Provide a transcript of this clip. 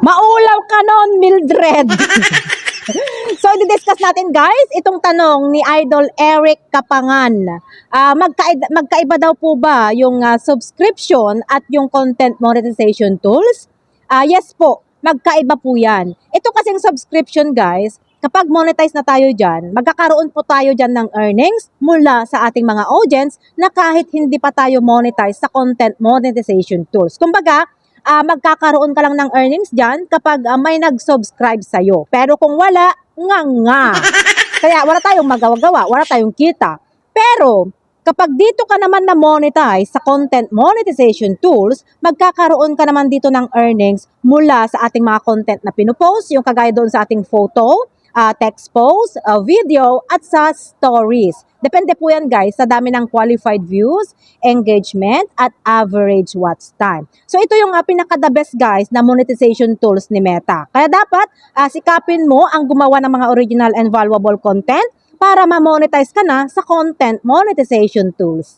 Maulaw ka nun, Mildred. So, i-discuss natin guys, itong tanong ni Idol Eric Kapangan. Magkaiba daw po ba yung subscription at yung content monetization tools? Yes po, magkaiba po yan. Ito kasing subscription guys, kapag monetize na tayo dyan, magkakaroon po tayo dyan ng earnings mula sa ating mga audience na kahit hindi pa tayo monetize sa content monetization tools. Kumbaga, magkakaroon ka lang ng earnings dyan kapag may nag-subscribe sa'yo. Pero kung wala, nga. Kaya wala tayong magawa-gawa, wala tayong kita. Pero, kapag dito ka naman na monetize sa content monetization tools, magkakaroon ka naman dito ng earnings mula sa ating mga content na pinupost, yung kagaya doon sa ating photo, text post, video, at sa stories. Depende po yan guys sa dami ng qualified views, engagement, at average watch time. So ito yung pinaka-the best guys na monetization tools ni Meta. Kaya dapat sikapin mo ang gumawa ng mga original and valuable content para ma-monetize ka na sa content monetization tools.